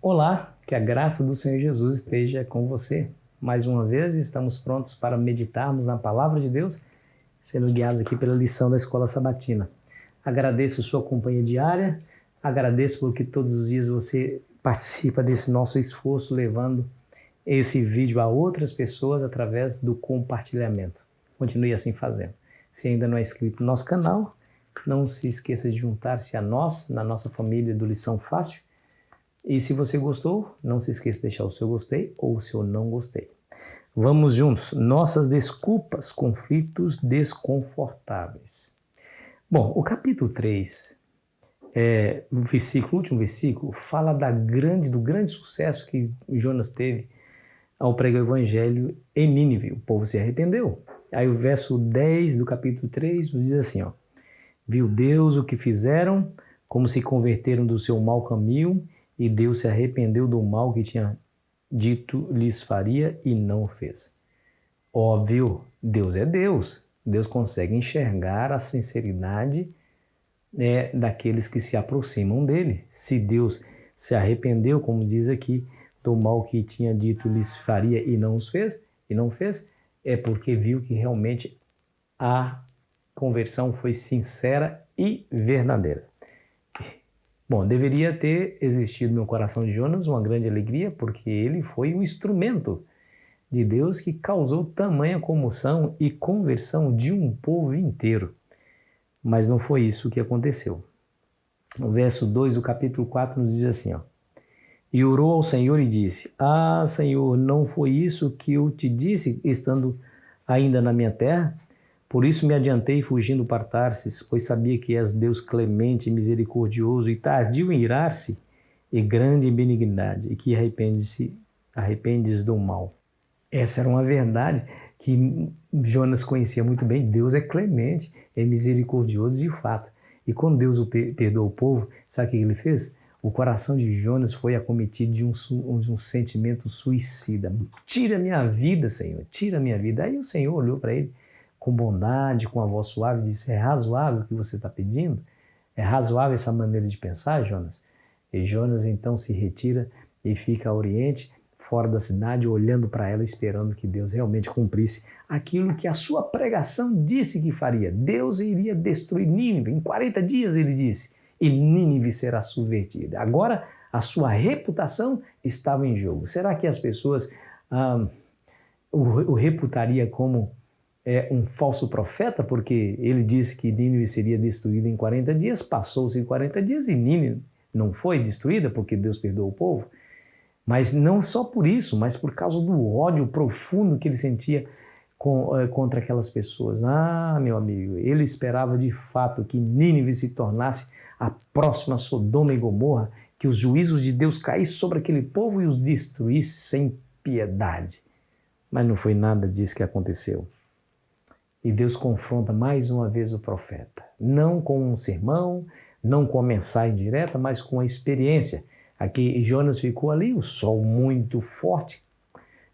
Olá, que a graça do Senhor Jesus esteja com você. Mais uma vez, estamos prontos para meditarmos na Palavra de Deus, sendo guiados aqui pela lição da Escola Sabatina. Agradeço sua companhia diária, agradeço porque todos os dias você participa desse nosso esforço, levando esse vídeo a outras pessoas através do compartilhamento. Continue assim fazendo. Se ainda não é inscrito no nosso canal, não se esqueça de juntar-se a nós, na nossa família do Lição Fácil. E se você gostou, não se esqueça de deixar o seu gostei ou o seu não gostei. Vamos juntos. Nossas desculpas, conflitos desconfortáveis. Bom, o capítulo 3, o último versículo, fala do grande sucesso que Jonas teve ao pregar o evangelho em Nínive. O povo se arrependeu. Aí o verso 10 do capítulo 3 nos diz assim, ó: viu Deus o que fizeram, como se converteram do seu mau caminho, e Deus se arrependeu do mal que tinha dito lhes faria e não o fez. Óbvio, Deus é Deus. Deus consegue enxergar a sinceridade daqueles que se aproximam dele. Se Deus se arrependeu, como diz aqui, do mal que tinha dito lhes faria e não fez, é porque viu que realmente a conversão foi sincera e verdadeira. Bom, deveria ter existido no coração de Jonas uma grande alegria, porque ele foi o instrumento de Deus que causou tamanha comoção e conversão de um povo inteiro. Mas não foi isso que aconteceu. O verso 2 do capítulo 4 nos diz assim, ó: e orou ao Senhor e disse: ah, Senhor, não foi isso que eu te disse, estando ainda na minha terra? Por isso me adiantei fugindo para Tarsis, pois sabia que és Deus clemente, misericordioso e tardio em irar-se, e grande em benignidade, e que arrependes do mal. Essa era uma verdade que Jonas conhecia muito bem. Deus é clemente, é misericordioso de fato. E quando Deus perdoou o povo, sabe o que ele fez? O coração de Jonas foi acometido de um sentimento suicida. Tira minha vida, Senhor, tira minha vida. Aí o Senhor olhou para ele com bondade, com a voz suave, e disse: é razoável o que você está pedindo? É razoável essa maneira de pensar, Jonas? E Jonas então se retira e fica a oriente, fora da cidade, olhando para ela, esperando que Deus realmente cumprisse aquilo que a sua pregação disse que faria. Deus iria destruir Nínive. Em 40 dias, ele disse, e Nínive será subvertida. Agora, a sua reputação estava em jogo. Será que as pessoas o reputariam como um falso profeta? Porque ele disse que Nínive seria destruída em 40 dias, passou-se 40 dias e Nínive não foi destruída porque Deus perdoou o povo. Mas não só por isso, mas por causa do ódio profundo que ele sentia contra aquelas pessoas. Ah, meu amigo, ele esperava de fato que Nínive se tornasse a próxima Sodoma e Gomorra, que os juízos de Deus caíssem sobre aquele povo e os destruíssem sem piedade. Mas não foi nada disso que aconteceu. E Deus confronta mais uma vez o profeta, não com um sermão, não com uma mensagem direta, mas com a experiência. Aqui Jonas ficou ali, o sol muito forte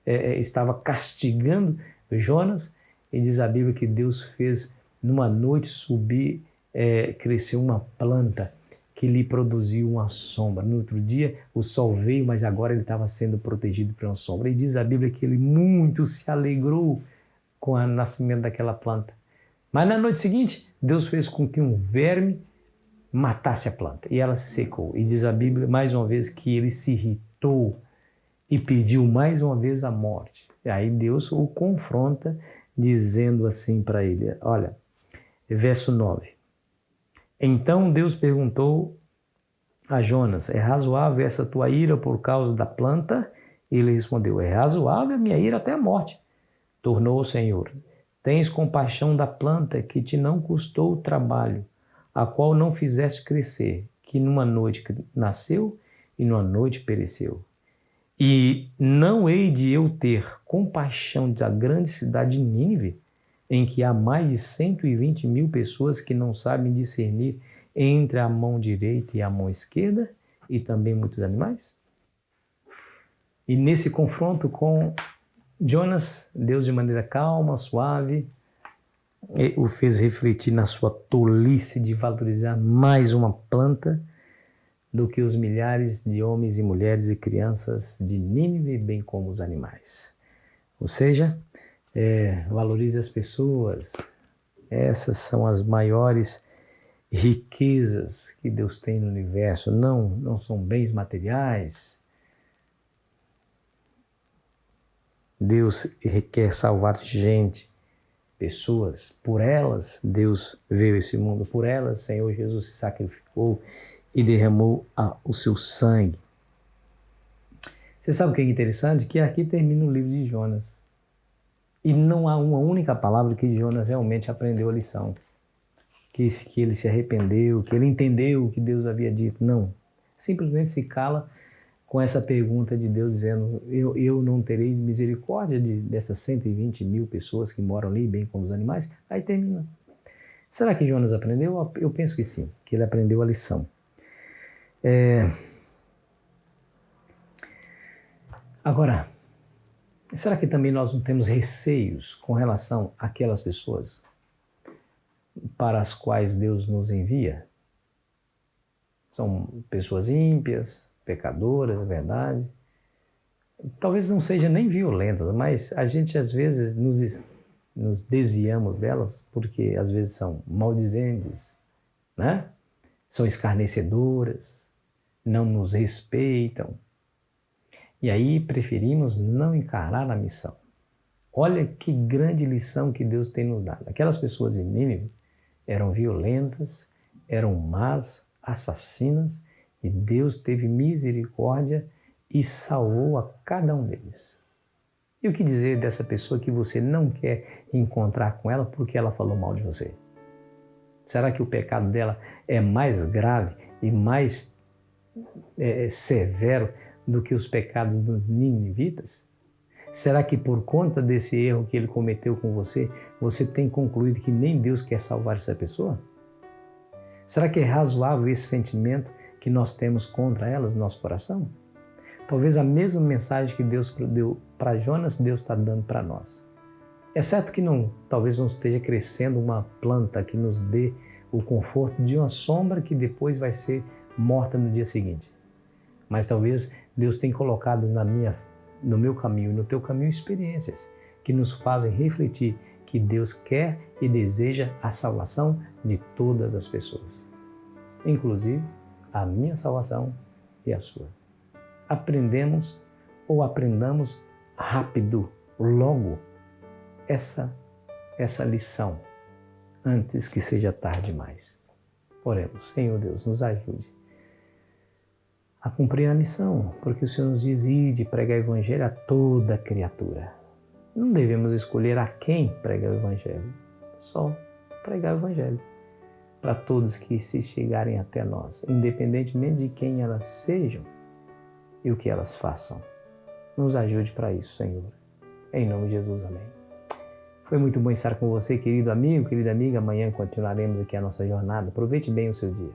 estava castigando Jonas, e diz a Bíblia que Deus fez numa noite cresceu uma planta que lhe produziu uma sombra. No outro dia o sol veio, mas agora ele estava sendo protegido por uma sombra. E diz a Bíblia que ele muito se alegrou com o nascimento daquela planta. Mas na noite seguinte, Deus fez com que um verme matasse a planta e ela se secou. E diz a Bíblia mais uma vez que ele se irritou e pediu mais uma vez a morte. E aí Deus o confronta dizendo assim para ele, olha, verso 9. Então Deus perguntou a Jonas: é razoável essa tua ira por causa da planta? Ele respondeu: é razoável a minha ira até a morte. Tornou o Senhor: tens compaixão da planta que te não custou trabalho, a qual não fizeste crescer, que numa noite nasceu e numa noite pereceu. E não hei de eu ter compaixão da grande cidade de Nínive, em que há mais de 120 mil pessoas que não sabem discernir entre a mão direita e a mão esquerda, e também muitos animais? E nesse confronto com Jonas, Deus de maneira calma, suave, o fez refletir na sua tolice de valorizar mais uma planta do que os milhares de homens e mulheres e crianças de Nínive, bem como os animais. Ou seja, valorize as pessoas. Essas são as maiores riquezas que Deus tem no universo. Não são bens materiais. Deus quer salvar gente, pessoas. Por elas, Deus veio a esse mundo. Por elas, Senhor Jesus se sacrificou e derramou o seu sangue. Você sabe o que é interessante? Que aqui termina o livro de Jonas. E não há uma única palavra que Jonas realmente aprendeu a lição. Que ele se arrependeu, que ele entendeu o que Deus havia dito. Não. Simplesmente se cala com essa pergunta de Deus dizendo: eu não terei misericórdia dessas 120 mil pessoas que moram ali, bem como os animais? Aí termina. Será que Jonas aprendeu? Eu penso que sim, que ele aprendeu a lição. Agora, será que também nós não temos receios com relação àquelas pessoas para as quais Deus nos envia? São pessoas ímpias, pecadoras, é verdade. Talvez não sejam nem violentas, mas a gente às vezes nos desviamos delas porque às vezes são maldizentes, né? São escarnecedoras, não nos respeitam. E aí preferimos não encarar a missão. Olha que grande lição que Deus tem nos dado. Aquelas pessoas em Nínive eram violentas, eram más, assassinas, e Deus teve misericórdia e salvou a cada um deles. E o que dizer dessa pessoa que você não quer encontrar com ela porque ela falou mal de você? Será que o pecado dela é mais grave e mais severo do que os pecados dos ninivitas? Será que por conta desse erro que ele cometeu com você, você tem concluído que nem Deus quer salvar essa pessoa? Será que é razoável esse sentimento que nós temos contra elas no nosso coração? Talvez a mesma mensagem que Deus deu para Jonas, Deus está dando para nós. É certo que talvez não esteja crescendo uma planta que nos dê o conforto de uma sombra que depois vai ser morta no dia seguinte. Mas talvez Deus tenha colocado no meu caminho e no teu caminho experiências que nos fazem refletir que Deus quer e deseja a salvação de todas as pessoas, inclusive a minha salvação e a sua. Aprendamos rápido, logo, essa lição, antes que seja tarde demais. Oremos. Senhor Deus, nos ajude a cumprir a missão, porque o Senhor nos diz: ide pregar o Evangelho a toda criatura. Não devemos escolher a quem pregar o Evangelho, só pregar o Evangelho para todos que se chegarem até nós, independentemente de quem elas sejam e o que elas façam. Nos ajude para isso, Senhor. Em nome de Jesus, amém. Foi muito bom estar com você, querido amigo, querida amiga. Amanhã continuaremos aqui a nossa jornada. Aproveite bem o seu dia.